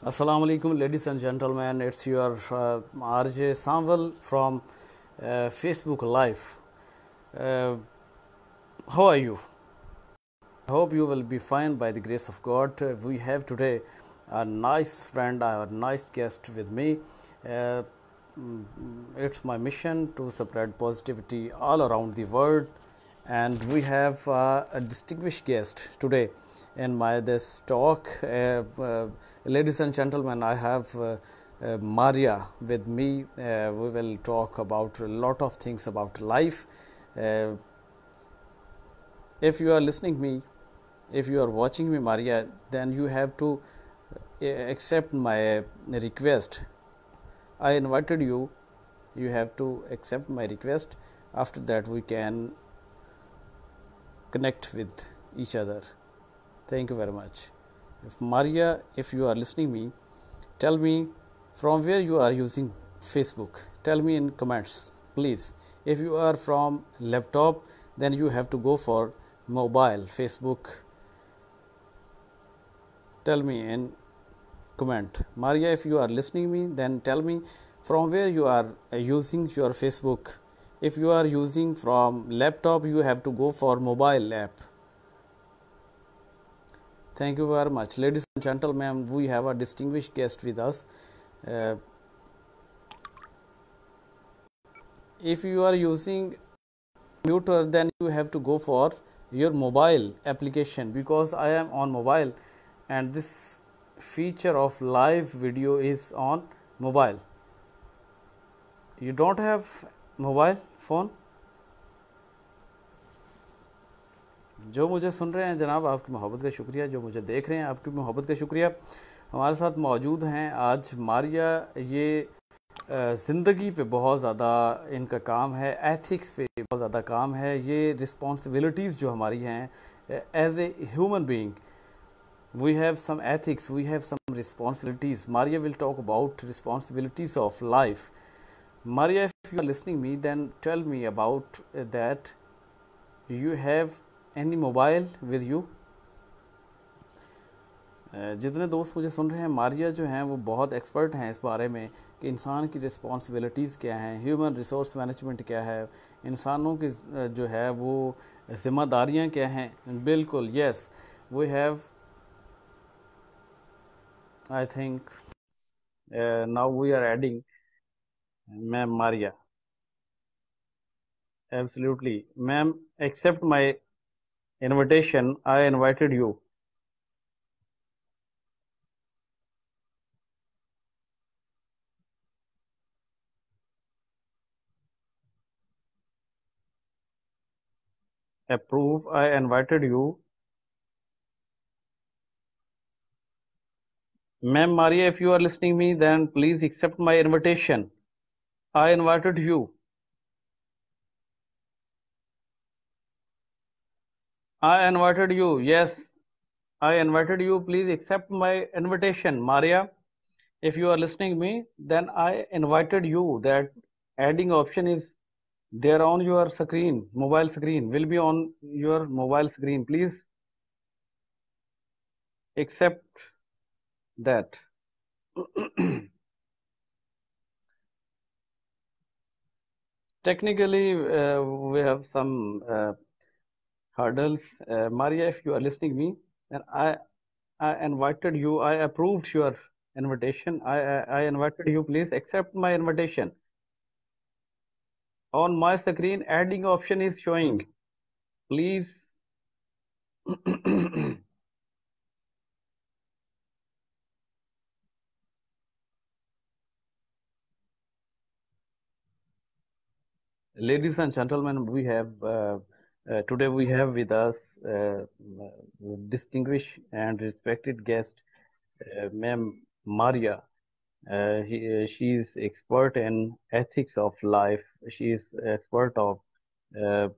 Assalamu alaikum, ladies and gentlemen. It's your Rj Sanwal from Facebook Live. Uh, how are you? I hope you will be fine by the grace of God. We have today a nice friend, a nice guest with me. Uh, it's my mission to spread positivity all around the world, and we have a distinguished guest today in my this talk. Ladies and gentlemen, I have Maria with me. We will talk about a lot of things about life. Uh, if you are listening me, if you are watching me, Maria, then you have to accept my request. I invited you. You have to accept my request. After that, we can connect with each other. Thank you very much. If Maria, if you are listening me, tell me from where you are using Facebook. Tell me in comments, please. If you are from laptop, then you have to go for mobile Facebook. Tell me in comment. Maria, if you are listening me, then tell me from where you are using your Facebook. If you are using from laptop, you have to go for mobile app. Thank you very much. Ladies and gentlemen, we have a distinguished guest with us. If you are using computer, then you have to go for your mobile application, because I am on mobile and this feature of live video is on mobile. You don't have mobile phone? जो मुझे सुन रहे हैं जनाब, आपकी मोहब्बत का शुक्रिया। जो मुझे देख रहे हैं, आपकी मोहब्बत का शुक्रिया। हमारे साथ मौजूद हैं आज मारिया। ये ज़िंदगी पे बहुत ज़्यादा इनका काम है, एथिक्स पे बहुत ज़्यादा काम है। ये रिस्पॉन्सिबिलिटीज़ जो हमारी हैं as a human being, we have some ethics, we have some responsibilities. Maria will talk about responsibilities of life. Maria, if you are listening me, then tell me about that. You have any mobile with you? जितने दोस्त मुझे सुन रहे हैं, मारिया जो हैं वो बहुत expert हैं इस बारे में कि इंसान की रिस्पॉन्सिबिलिटीज़ क्या हैं, ह्यूमन रिसोर्स मैनेजमेंट क्या है, इंसानों की जो है वो जिम्मेदारियां क्या हैं। बिल्कुल, yes, we have, I think now we are adding Ma'am Maria. Absolutely. Ma'am, accept my invitation. I invited you. Approve. I invited you. Ma'am Maria, if you are listening me, then please accept my invitation. I invited you. I invited you. Yes, I invited you. Please accept my invitation. Maria, if you are listening me, then I invited you. That adding option is there on your screen, mobile screen, will be on your mobile screen. Please accept that. Technically, we have some hurdles. Maria, if you are listening me, then I invited you. I approved your invitation. I invited you. Please accept my invitation. On my screen, adding option is showing. Please. Ladies and gentlemen, we have today we have with us distinguished and respected guest, Ma'am Maria. She is expert in ethics of life. She is expert of uh,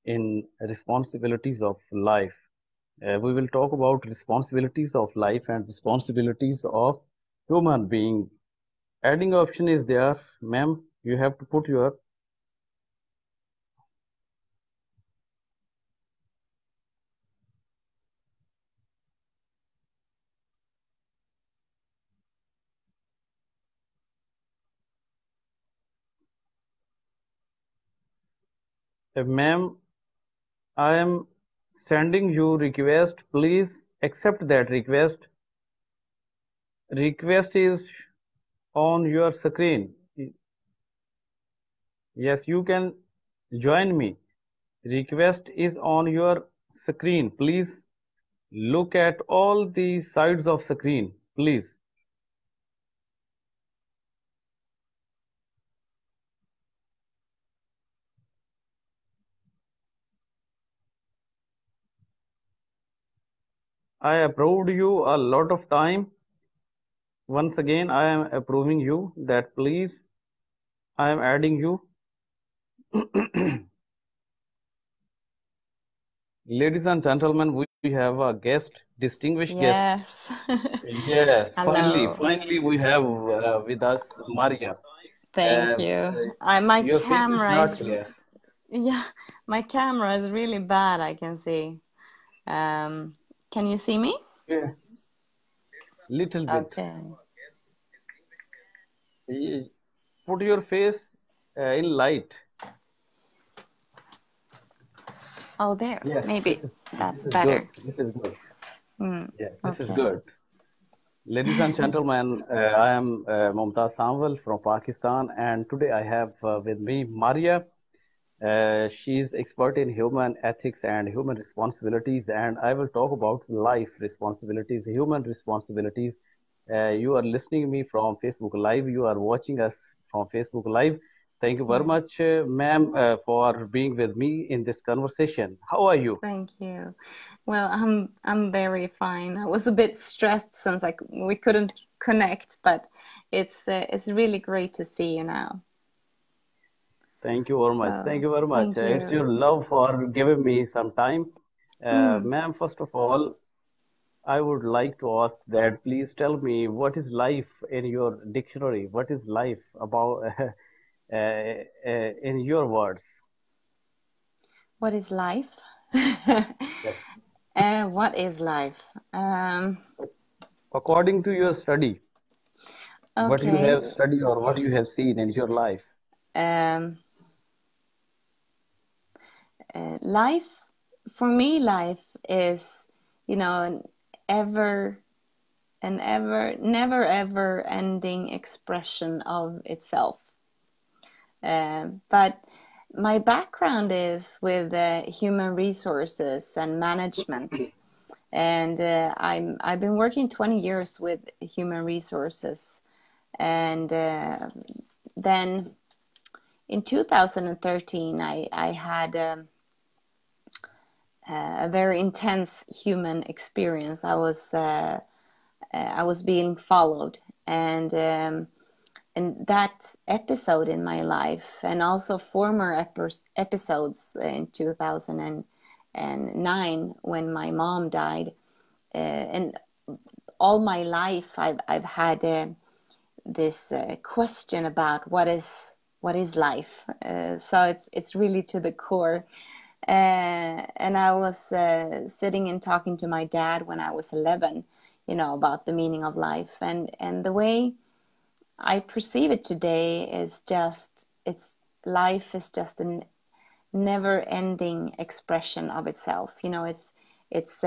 in responsibilities of life. We will talk about responsibilities of life and responsibilities of human being. Adding option is there, ma'am. You have to put your Ma'am, I am sending you request. Please accept that request. Request is on your screen. Yes, you can join me. Request is on your screen. Please look at all the sides of screen. Please. I approved you a lot of time. Once again, I am approving you that please, I am adding you. Ladies and gentlemen, we have a guest, distinguished guest. Yes. Yes, Hello. finally we have with us Maria. Thank you. My Your face is camera not is, clear. yeah, my camera is really bad, I can see. Um, can you see me? Yeah, little bit. Okay. Put your face in light. Oh, there. Yes, Maybe this that's is good. better. This is good. Hmm. Yes, this is Okay. good. Ladies and gentlemen, I am Rj Sanwal from Pakistan, and today I have with me Maria. She is expert in human ethics and human responsibilities, and I will talk about life responsibilities, human responsibilities. You are listening me from Facebook Live. You are watching us from Facebook Live. Thank you very Yeah. much, ma'am, for being with me in this conversation. How are you? Thank you. Well, I'm very fine. I was a bit stressed since we couldn't connect, but it's really great to see you now. Thank you very much. Thank So, you very much. thank It's your you. love for giving me some time. Mm. Ma'am, first of all, I would like to ask that please tell me what is life in your dictionary? What is life about in your words? What is life? Yes. What is life? Um, According to your study, what you okay. have studied or what you have seen in your life. Um, Life, for me, life is, an ever never ever ending expression of itself. But my background is with human resources and management. And I've been working 20 years with human resources. And then in 2013, I had a very intense human experience. I was being followed, and that episode in my life, and also former episodes in 2009 when my mom died, and all my life I've had this question about what is life. So it's really to the core. And I was sitting and talking to my dad when I was 11, about the meaning of life, and the way I perceive it today is just it's life is just a never-ending expression of itself. It's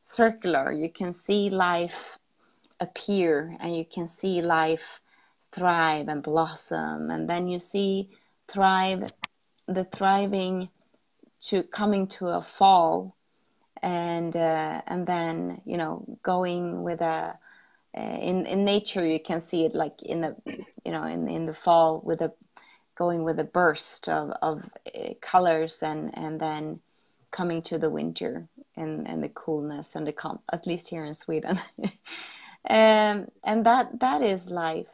circular. You can see life appear, and you can see life thrive and blossom, and then you see thrive the thriving to coming to a fall, and then going with a in nature you can see it like in the in the fall with a going with a burst of colors, and then coming to the winter and the coolness and the calm, at least here in Sweden. And that is life.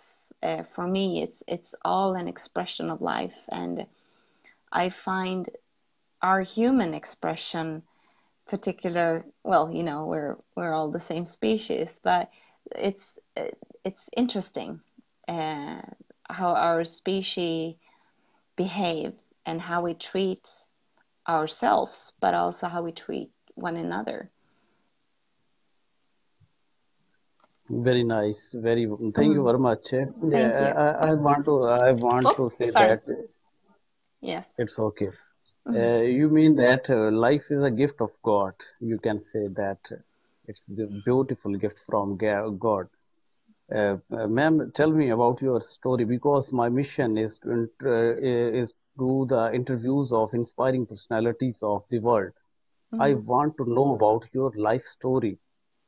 For me, it's all an expression of life, and I find our human expression particular, well, we're all the same species, but it's it's interesting uh, how our species behave and how we treat ourselves, but also how we treat one another. Very nice. Very. Thank you Mm, very much. thank Yeah, you. I want to Oh, say sorry. that Yes. it's okay. You mean that life is a gift of God. You can say that it's a beautiful gift from God. Ma'am, tell me about your story because my mission is to the interviews of inspiring personalities of the world. I Mhm. want to know about your life story,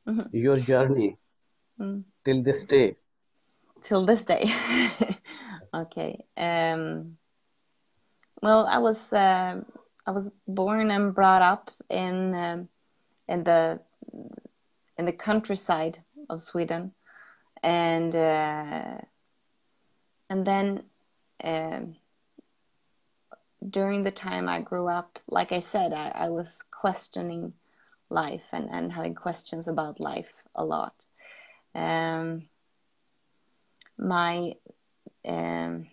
Mhm. your journey Mm. till this day. Till this day. Okay. Well, I was born and brought up in the in the countryside of Sweden, and then um during the time I grew up, like I said, I was questioning life and having questions about life a lot. Um, my um,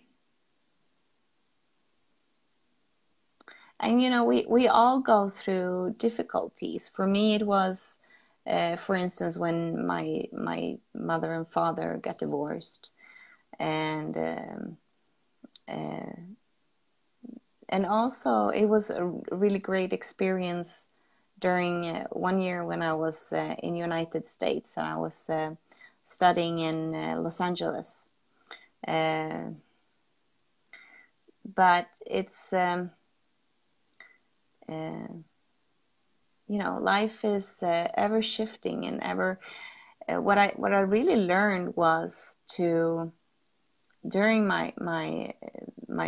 and we all go through difficulties. For me, it was, for instance, when my mother and father got divorced, and uh, and also it was a really great experience during 1 year when I was in United States, and I was studying in Los Angeles. Uh, but it's uh, life is ever shifting and ever. What I really learned was to during my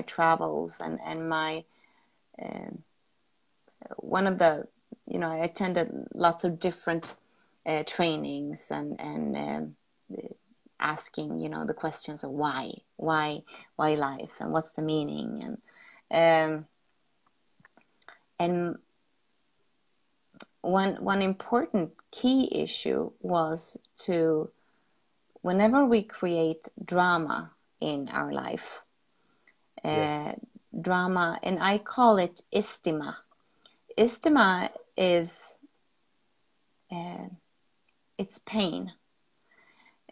travels and my one of the I attended lots of different trainings and asking the questions of why life and what's the meaning um, and one important key issue was to whenever we create drama in our life, Yes, uh, drama, and I call it istima. Istima is uh, it's pain.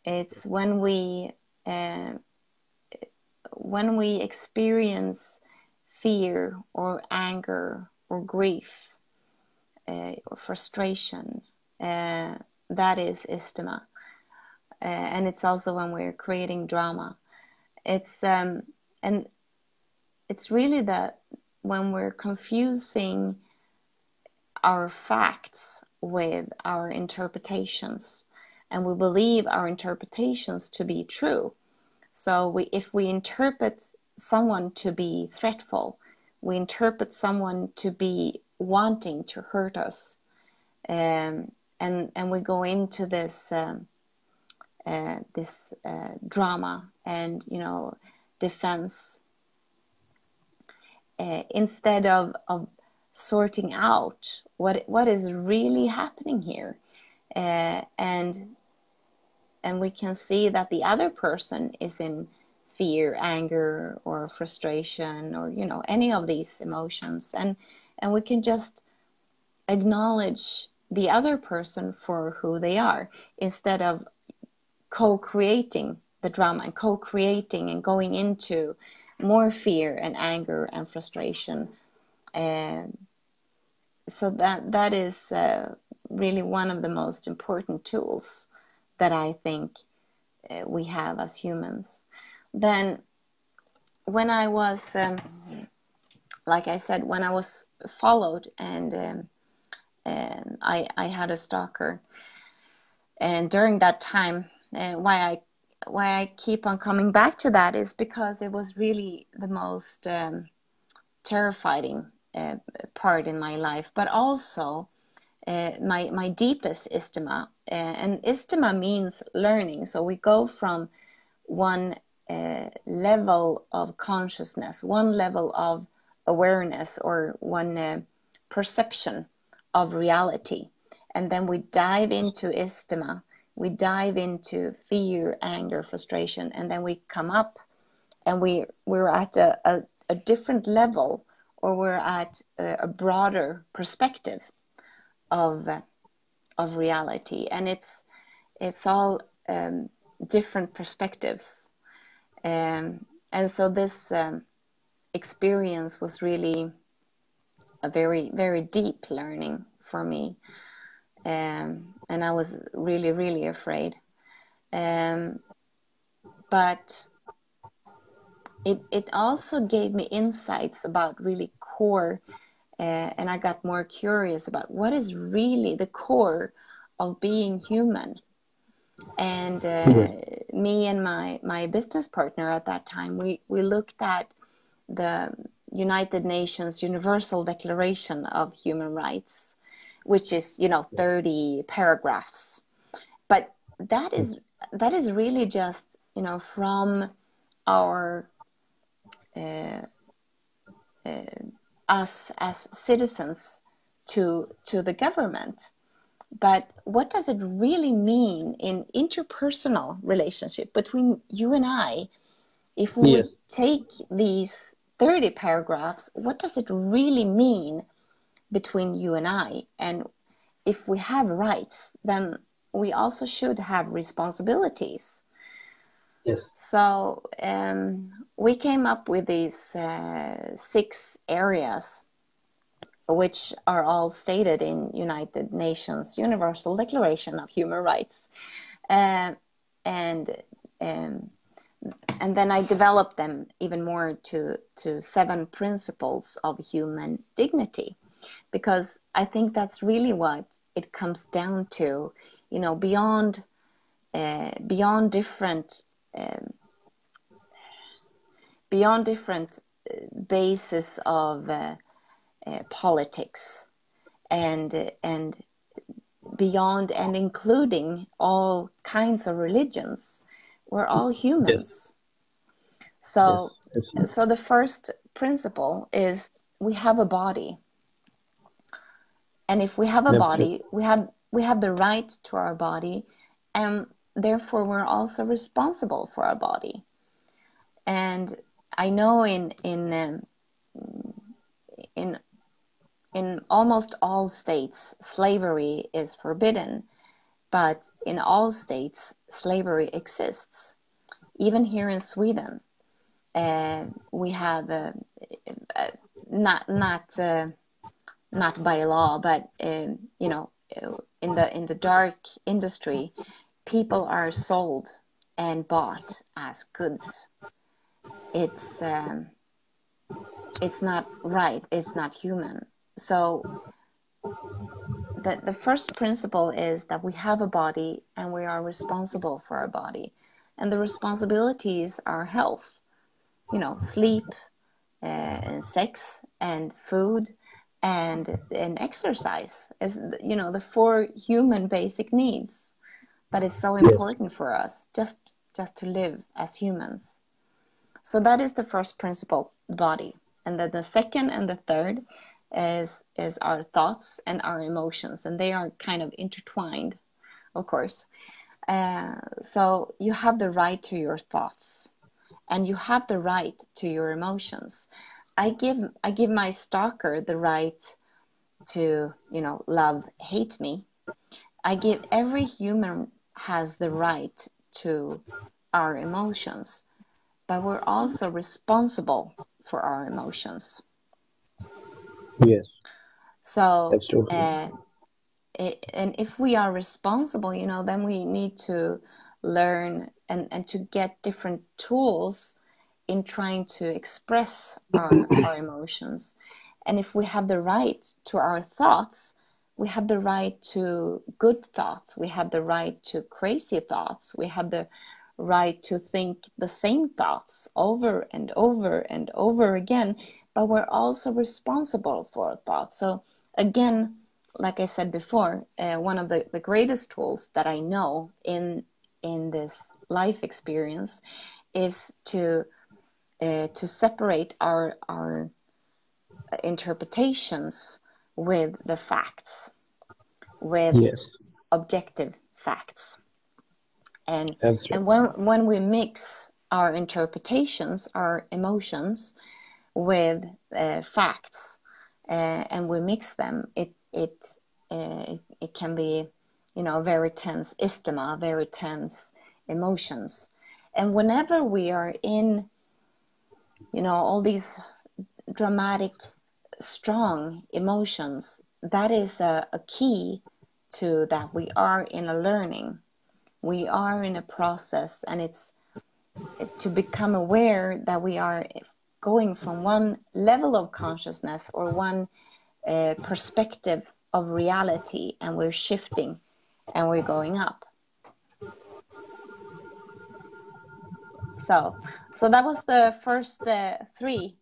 It's uh, when we experience fear or anger or grief or frustration. Uh, that is istima, and it's also when we're creating drama. It's and it's really that when we're confusing our facts with our interpretations, and we believe our interpretations to be true. So if we interpret someone to be threatful, we interpret someone to be wanting to hurt us, and we go into this drama and defense, instead of sorting out what is really happening here, and we can see that the other person is in fear, anger, or frustration, or any of these emotions, and we can just acknowledge the other person for who they are, instead of co-creating the drama and co-creating and going into more fear and anger and frustration. And so that is really one of the most important tools that I think we have as humans. Then when I was, like I said, when I was followed and I had a stalker, and during that time, why I keep on coming back to that is because it was really the most terrifying part in my life, but also my deepest istima. And istima means learning. So we go from one level of consciousness, one level of awareness, or one perception of reality. And then we dive into istima, we dive into fear, anger, frustration, and then we come up and we're at a different level, or we're at a broader perspective of of reality, and it's all different perspectives, and so this experience was really a very, very deep learning for me. And I was really, really afraid. But it also gave me insights about really core, and I got more curious about what is really the core of being human. And me and my business partner at that time, we looked at the United Nations Universal Declaration of Human Rights, which is 30 paragraphs. But that is really just from our us as citizens to the government. But what does it really mean in interpersonal relationship between you and I? If we would take these 30 paragraphs, what does it really mean between you and I? And if we have rights, then we also should have responsibilities. Yes. So we came up with these 6 areas, which are all stated in United Nations Universal Declaration of Human Rights. And then I developed them even more to 7 principles of human dignity, because I think that's really what it comes down to, beyond different bases of politics, and beyond and including all kinds of religions. We're all humans. So the first principle is we have a body, and if we have a body, we have the right to our body, and therefore we're also responsible for our body. And I know in almost all states slavery is forbidden, but in all states slavery exists. Even here in Sweden, we have not by law, but in the dark industry, people are sold and bought as goods. It's not right. It's not human. So the first principle is that we have a body and we are responsible for our body, and the responsibilities are health, sleep, and sex, and food, and exercise, as the 4 human basic needs. But it's so important for us just to live as humans. So that is the first principle, body. And then the second and the third is our thoughts and our emotions, and they are kind of intertwined, of course. So you have the right to your thoughts, and you have the right to your emotions. I give my stalker the right to love, hate me. Every human has the right to our emotions, but we're also responsible for our emotions. Yes. So absolutely. And if we are responsible, then we need to learn and to get different tools in trying to express our emotions. And if we have the right to our thoughts, we have the right to good thoughts. We have the right to crazy thoughts. We have the right to think the same thoughts over and over and over again, but we're also responsible for our thoughts. So again, like I said before, one of the greatest tools that I know in this life experience is to separate our interpretations with the facts, with objective facts. And when we mix our interpretations, our emotions, with facts, and we mix them, it can be, very tense isthma, very tense emotions. And whenever we are in, all these dramatic strong emotions, that is a key to that we are in a learning, we are in a process, and it's to become aware that we are going from one level of consciousness or one perspective of reality, and we're shifting and we're going up. So that was the first three: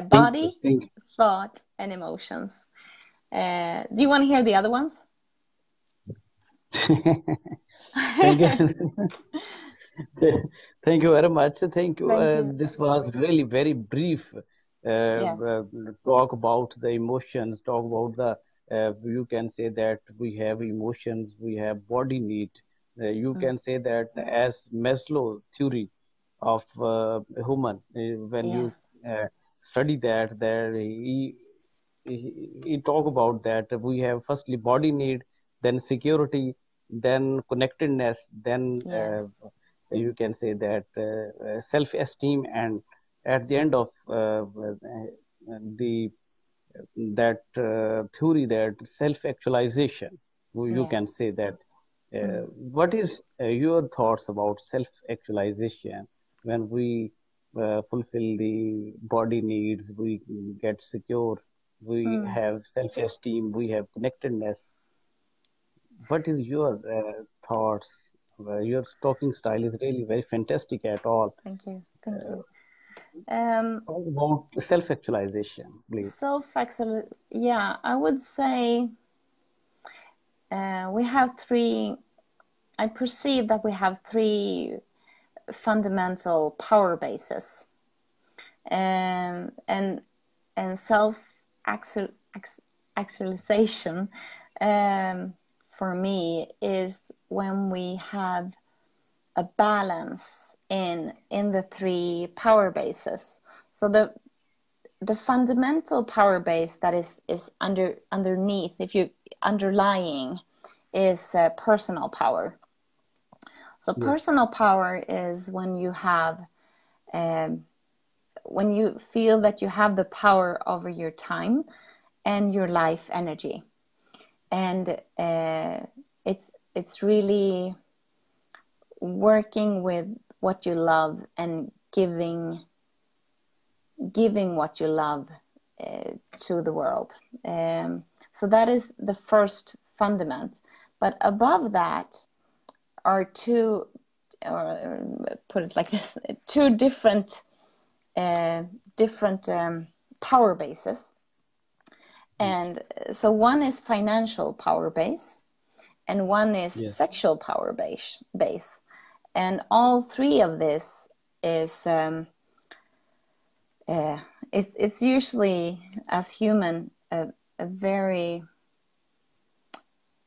body, thought, and emotions. Do you want to hear the other ones? Thank you. Thank you very much. Thank you. This was really very brief Yes. talk about the emotions, talk about the, you can say that we have emotions, we have body need. You can say that as Maslow theory of human, when Yes. you study that, there he talk about that we have firstly body need, then security, then connectedness, then Yes. you can say that self-esteem, and at the end of the that theory, that self-actualization. You can Yes. say that. What is your thoughts about self-actualization? When we fulfill the body needs, we get secure, we have self-esteem, we have connectedness. What is your thoughts? Your talking style is really very fantastic at all. Thank you. Thank you. Talk about self-actualization, please. Yeah, I would say we have three. I perceive that we have three fundamental power bases, and self actualization for me is when we have a balance in the three power bases. So the fundamental power base that is underneath, if you underlying, is personal power. So personal power is when you have when you feel that you have the power over your time and your life energy, and it's really working with what you love and giving what you love to the world. So that is the first fundament. But above that are two, or put it like this, two different power bases. And so one is financial power base, and one is sexual power base. And all three of this is it's usually, as human, a very,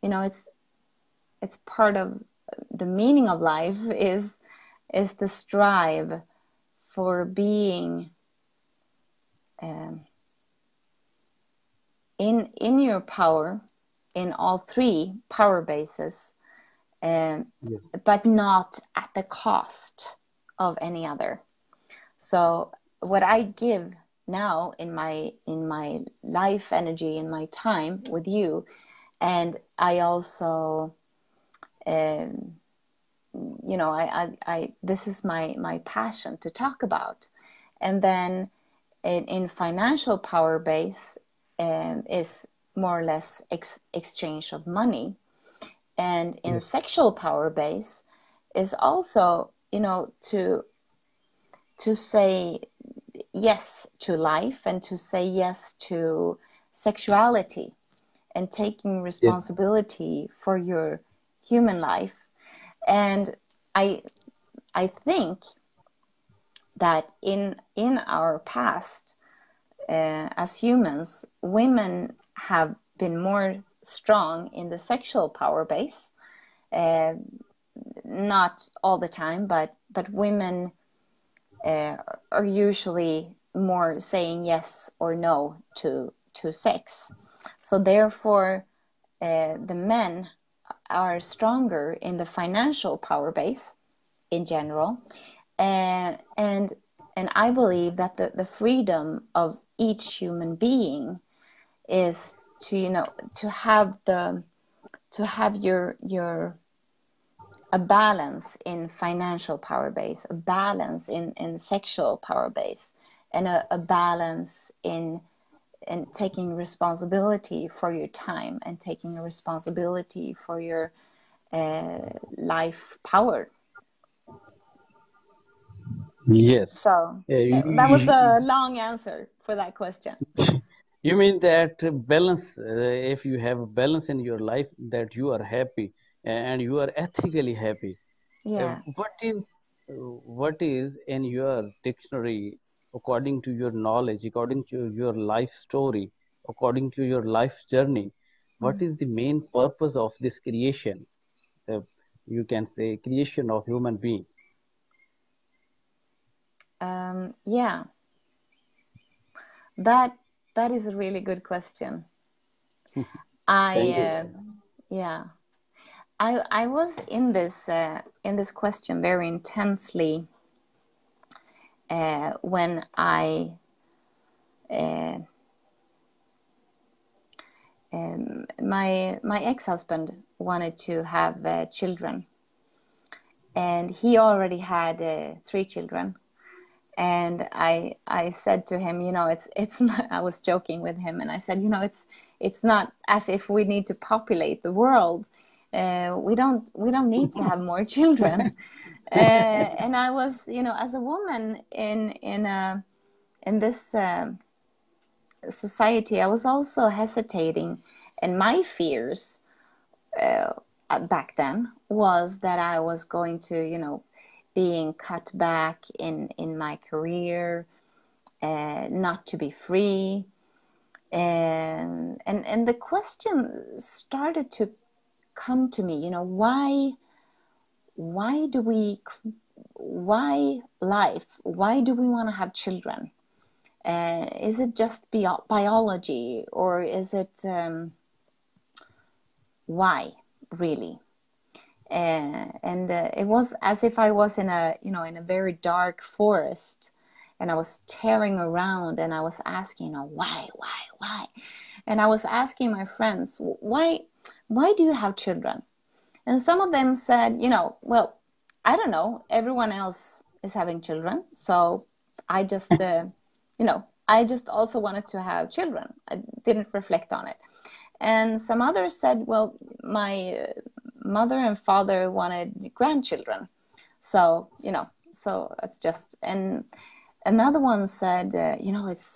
it's part of the meaning of life is the strive for being in your power in all three power bases, but not at the cost of any other. So what I give now in my life energy, in my time with you, and I also this is my passion to talk about. And then in financial power base is more or less exchange of money, and in sexual power base is also to say yes to life and to say yes to sexuality and taking responsibility for your human life. And I think that in our past, as humans, women have been more strong in the sexual power base. Not all the time, but women are usually more saying yes or no to sex. So therefore, the men are stronger in the financial power base in general, and I believe that the freedom of each human being is to, you know, to have your a balance in financial power base, a balance in sexual power base, and a balance in taking responsibility for your time and taking a responsibility for your life power. Yes. So that was a long answer for that question. You mean that balance, if you have a balance in your life, that you are happy and you are ethically happy. Yeah. What is in your dictionary, according to your knowledge, according to your life story, according to your life journey, what is the main purpose of this creation? You can say creation of human being. Yeah, that is a really good question. Thank you very much. Yeah, I was in this question very intensely when my ex-husband wanted to have children, and he already had 3 children. And I said to him, you know, it's not, I was joking with him, and I said, you know, it's not as if we need to populate the world. We don't need to have more children. And I was, you know, as a woman in this society, I was also hesitating, and my fears back then was that I was going to, you know, being cut back in my career, not to be free, and the question started to come to me, you know, why life? Why do we want to have children? Is it just biology, or is it why really? And it was as if I was in a, you know, in a very dark forest, and I was tearing around, and I was asking, you know, why, and I was asking my friends, why do you have children? And some of them said, you know, well, I don't know, everyone else is having children, so I just you know, I just also wanted to have children. I didn't reflect on it. And some others said, well, my mother and father wanted grandchildren, so, you know, so it's just. And another one said, you know, it's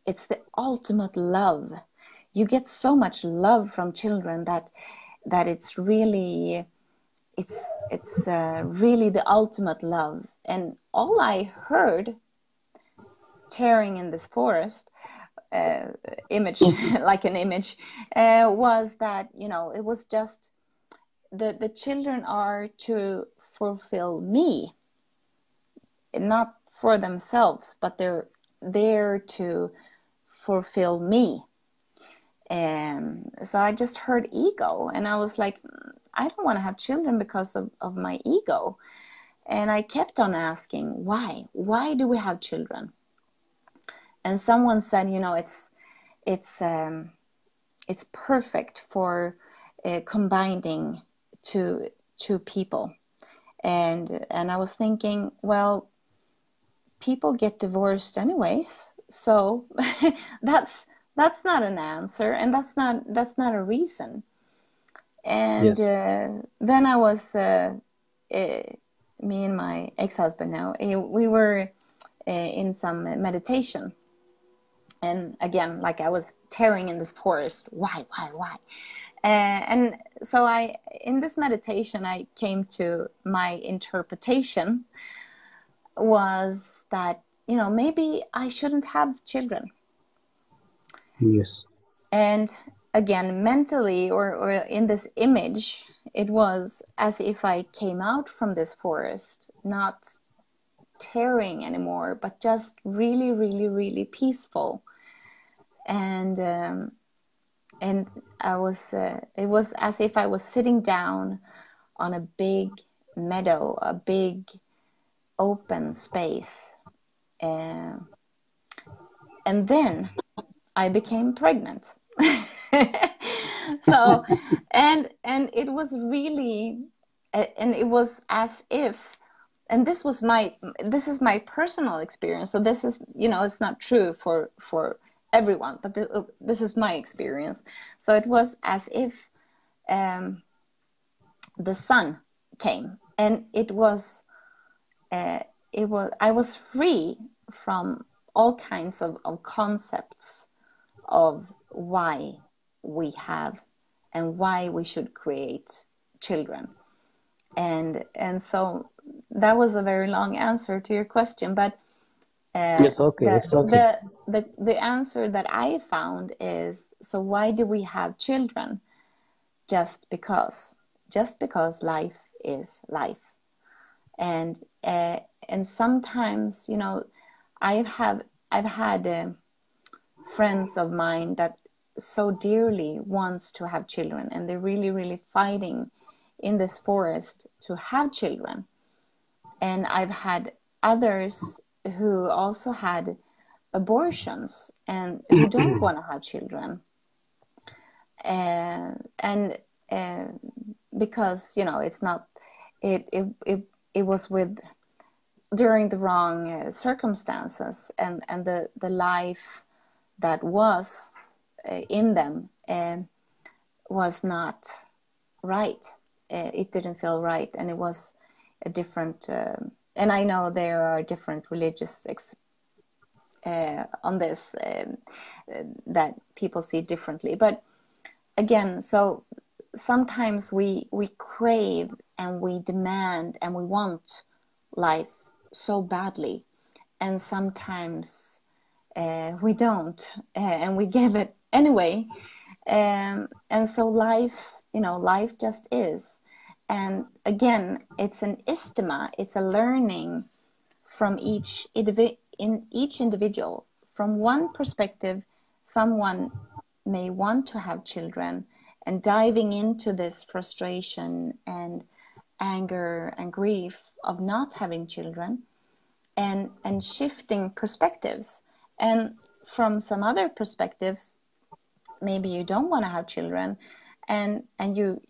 the ultimate love. You get so much love from children that it's really really the ultimate love. And all I heard tearing in this forest, image like an image, was that, you know, it was just the children are to fulfill me, not for themselves, but they're there to fulfill me. So I just heard ego, and I was like, I don't want to have children because of my ego. And I kept on asking, why do we have children? And someone said, you know, it's perfect for combining two people. And I was thinking, well, people get divorced anyways, so that's not an answer, and that's not a reason. And Yes. then I was me and my ex-husband now, we were in some meditation. And again, like, I was tearing in this forest. Why? And so in this meditation, I came to my interpretation was that, you know, maybe I shouldn't have children. Yes. And again, mentally, or in this image, it was as if I came out from this forest, not tearing anymore, but just really, really, really peaceful. And I was, it was as if I was sitting down on a big meadow, a big open space, And then I became pregnant. So, and it was really, and it was as if, and this is my personal experience. So this is, it's not true for everyone, but this is my experience. So it was as if the sun came, and I was free from all kinds of concepts of why we have and why we should create children. And so that was a very long answer to your question, but It's okay. It's okay. the answer that I found is, so why do we have children? Just because life is life. And sometimes, I've had friends of mine that so dearly wants to have children, and they're really, really fighting in this forest to have children. And I've had others who also had abortions and who don't want to have children. And because, it's not, it was during the wrong circumstances, and the life that was in them was not right. It didn't feel right, and it was a different. And I know there are different religious on this that people see differently, but again, so sometimes we crave and we demand and we want life so badly, and sometimes we don't, and we give it anyway. And so life just is. And again, it's an isthma, it's a learning from each individual. From one perspective, someone may want to have children, and diving into this frustration and anger and grief of not having children, and shifting perspectives. And from some other perspectives, maybe you don't want to have children, and you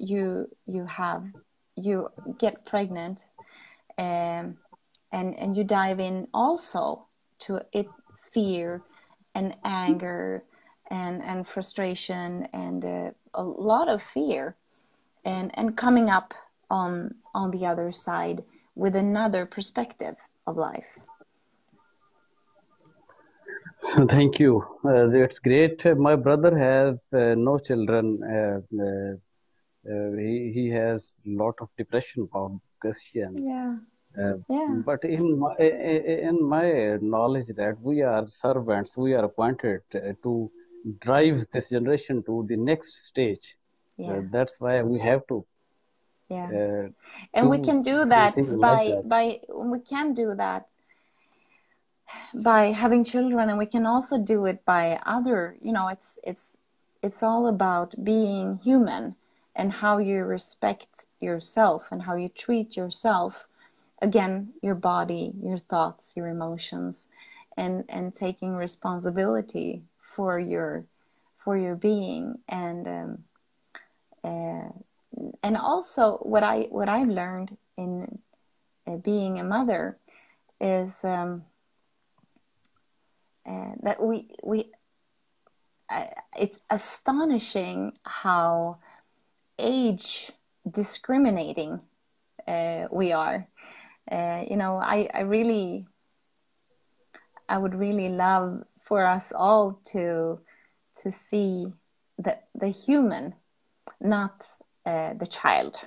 get pregnant, and you dive in also to it, fear and anger and frustration, and a lot of fear, and coming up on the other side with another perspective of life. Thank you. That's great. My brother has no children. He has a lot of depression about this question. Yeah. But in my knowledge, that we are servants, we are appointed to drive this generation to the next stage. Yeah. That's why we have to. And we can do that we can do that by having children, and we can also do it by other, it's all about being human, and how you respect yourself and how you treat yourself, again, your body, your thoughts, your emotions, and taking responsibility for your being. And also what I've learned in being a mother is that it's astonishing how age discriminating we are. I would really love for us all to see the human, not the child.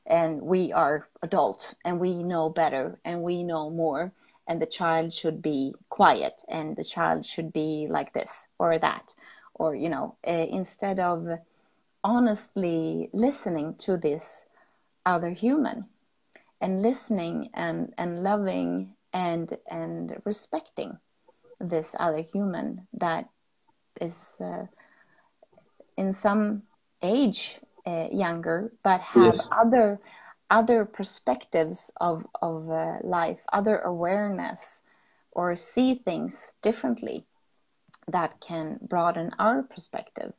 And we are adult, and we know better, and we know more, and the child should be quiet, and the child should be like this or that, or instead of honestly listening to this other human, and listening and loving and respecting this other human that is in some age younger, but have other perspectives of life, other awareness, or see things differently. that can broaden our perspective.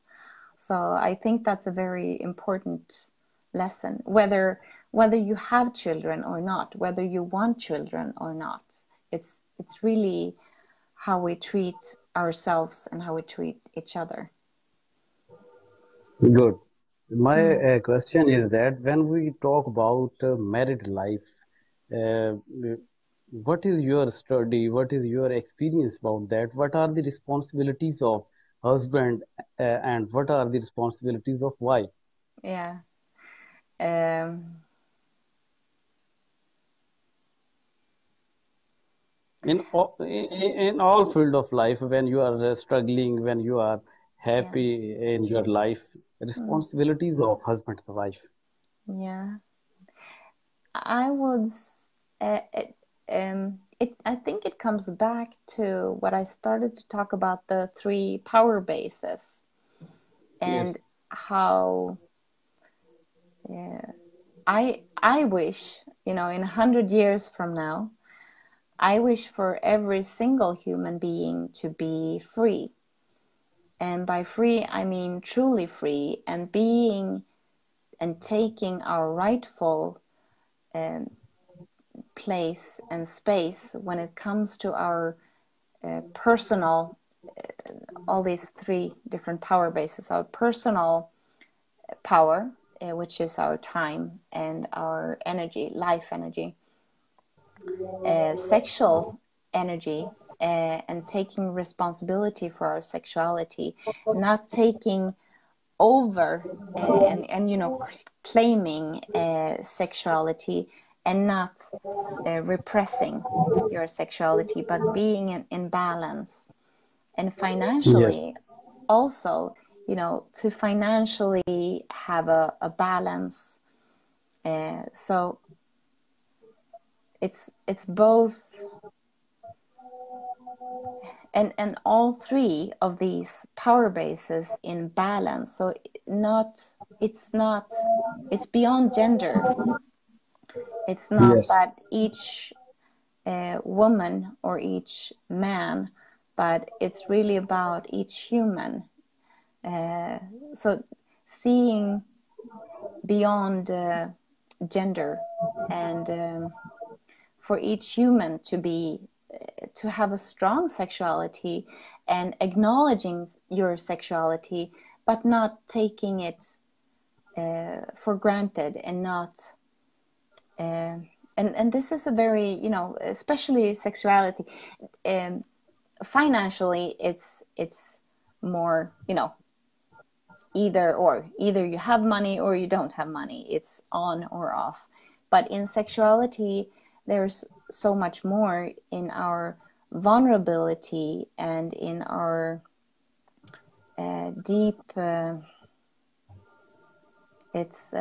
So I think that's a very important lesson, whether you have children or not, whether you want children or not. It's really how we treat ourselves and how we treat each other. Good. My question is that when we talk about married life, uh, what is your study? What is your experience about that? What are the responsibilities of husband and what are the responsibilities of wife? Yeah. Um, In all field of life, when you are struggling, when you are yeah. happy in your life, responsibilities of husband and wife. Yeah. I would. I think it comes back to what I started to talk about, the 3 power bases, and Yes. how I wish, in 100 years from now, I wish for every single human being to be free. And by free, I mean truly free, and being and taking our rightful place and space when it comes to our personal, all these 3 different power bases, our personal power, which is our time and our energy, life energy, sexual energy, and taking responsibility for our sexuality, not taking over and claiming sexuality, and not repressing your sexuality, but being in balance. And Yes. financially also, to financially have a balance. So it's both, and all 3 of these power bases in balance. So it's beyond gender. It's not Yes. that each woman or each man, but it's really about each human. So seeing beyond gender, and for each human to have a strong sexuality, and acknowledging your sexuality, but not taking it for granted, and not and this is a very, especially sexuality, financially, it's more, either you have money or you don't have money. It's on or off. But in sexuality, there's so much more in our vulnerability and in our deep. It's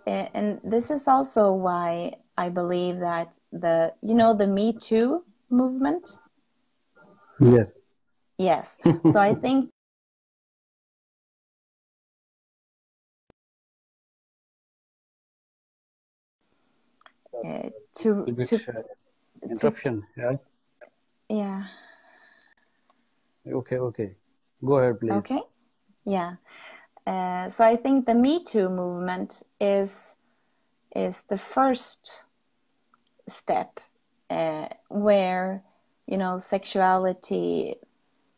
and this is also why I believe that the Me Too movement. Yes. Yes. So I think to A bit to interruption. Yeah. yeah. Okay. Okay. Go ahead, Okay. please. Yeah. So I think the Me Too movement is the first step, where sexuality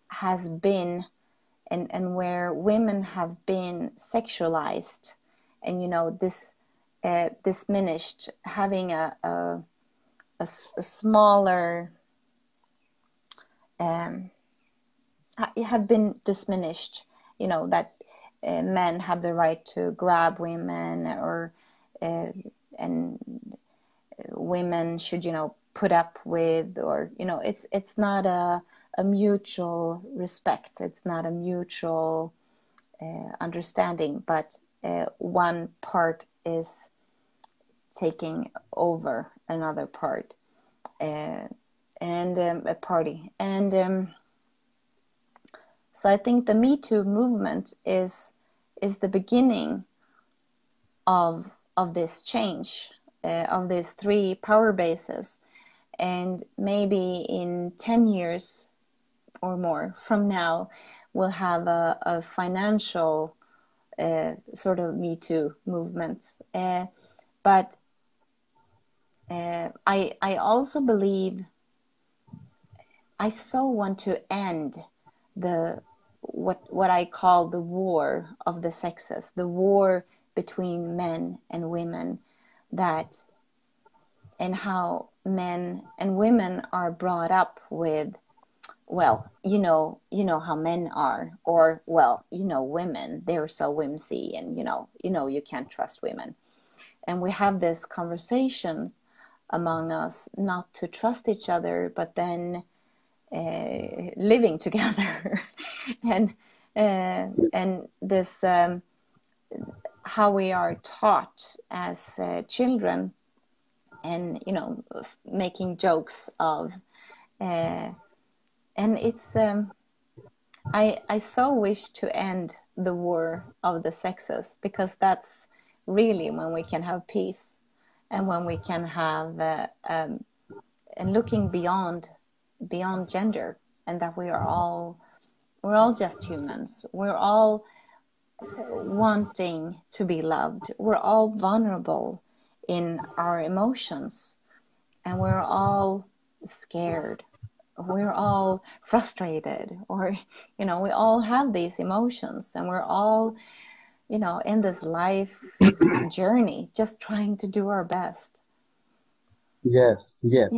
has been, and where women have been sexualized, and this diminished, having a smaller, have been diminished, that men have the right to grab women, or and women should put up with, or it's not a mutual respect, it's not a mutual understanding, but one part is taking over another part, and a party, and so I think the Me Too movement is the beginning of this change, of these 3 power bases. And maybe in 10 years, or more from now will have a financial sort of Me Too movement. But I also believe I so want to end the what I call the war of the sexes, the war between men and women, that and how men and women are brought up with, well, you know how men are, or, well, women, they're so whimsy, and you can't trust women. And we have this conversation among us not to trust each other, but then living together. and this how we are taught as children, and making jokes of, and it's I so wish to end the war of the sexes, because that's really when we can have peace, and when we can have and looking beyond gender, and that we're all just humans. We're all wanting to be loved. We're all vulnerable in our emotions, and we're all scared. We're all frustrated, or we all have these emotions, and we're all in this life journey just trying to do our best. Yes. Yeah.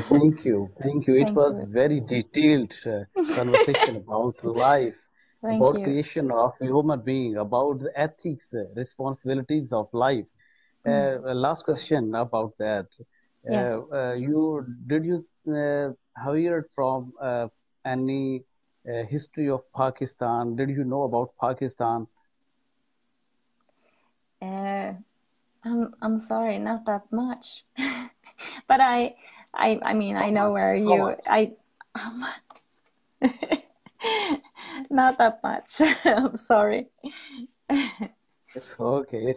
Thank you. It was very detailed conversation about life, about creation of a human being, about the ethics, responsibilities of life. Last question about that. Yes. Did you heard from any history of Pakistan? Did you know about Pakistan? I'm sorry, not that much. But I mean, I know where you, not that much. I'm sorry. It's okay.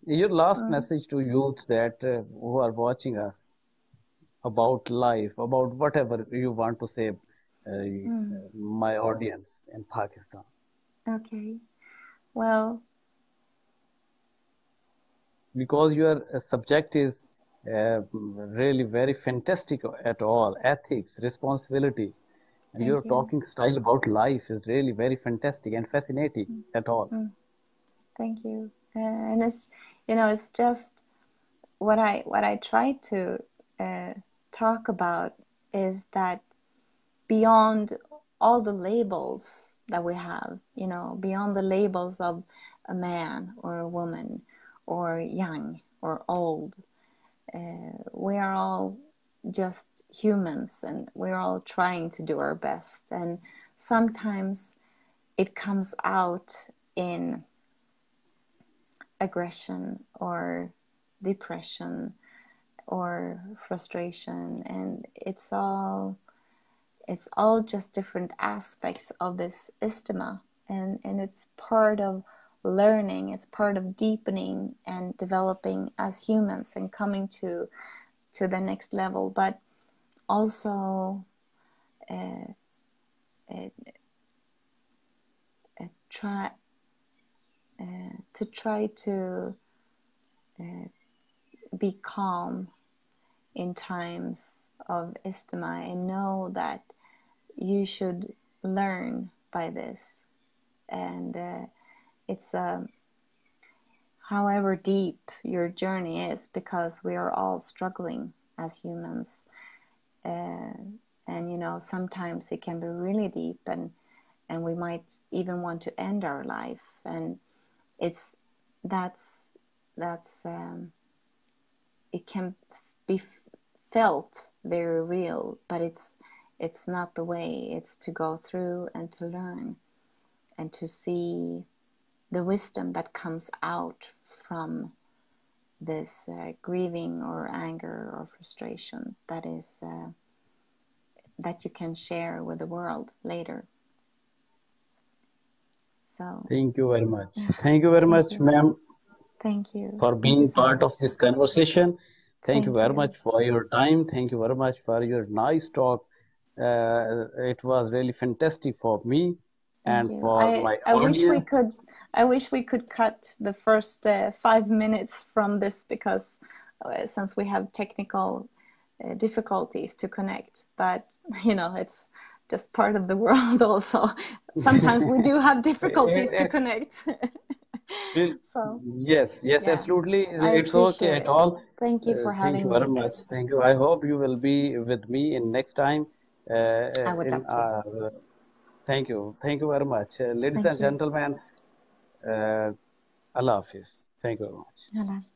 Your last message to youths that who are watching us about life, about whatever you want to say, my audience in Pakistan. Okay. Well, because your subject is really very fantastic at all, ethics, responsibilities, and your talking style about life is really very fantastic and fascinating at all. Thank you. And it's it's just what I try to talk about is that beyond all the labels that we have, beyond the labels of a man or a woman, or young or old, we are all just humans, and we're all trying to do our best. And sometimes it comes out in aggression or depression or frustration, and it's all just different aspects of this isthma, and it's part of learning, it's part of deepening and developing as humans and coming to the next level, but also try to be calm in times of isthma, and know that you should learn by this. And it's however deep your journey is, because we are all struggling as humans, and sometimes it can be really deep, and we might even want to end our life, and that's it can be felt very real, but it's not the way. It's to go through and to learn and to see the wisdom that comes out from this grieving or anger or frustration that is that you can share with the world later. So thank you very much. Thank you very much, ma'am. Thank you for being part of this conversation. Thank you very much for your time. Thank you very much for your nice talk. It was really fantastic for me Thank and you. for my I wish we audience. could. I wish we could cut the first 5 minutes from this because since we have technical difficulties to connect, but it's just part of the world. Also, sometimes we do have difficulties to It's connect. So yes, yeah, absolutely. I It's okay appreciate at it. all. Thank you for Thank you having very me. much. Thank you. I hope you will be with me in next time. I would In love to. Thank you. Thank you very much, ladies and Thank you. gentlemen. Allah Hafiz. Thank you very much. Allah.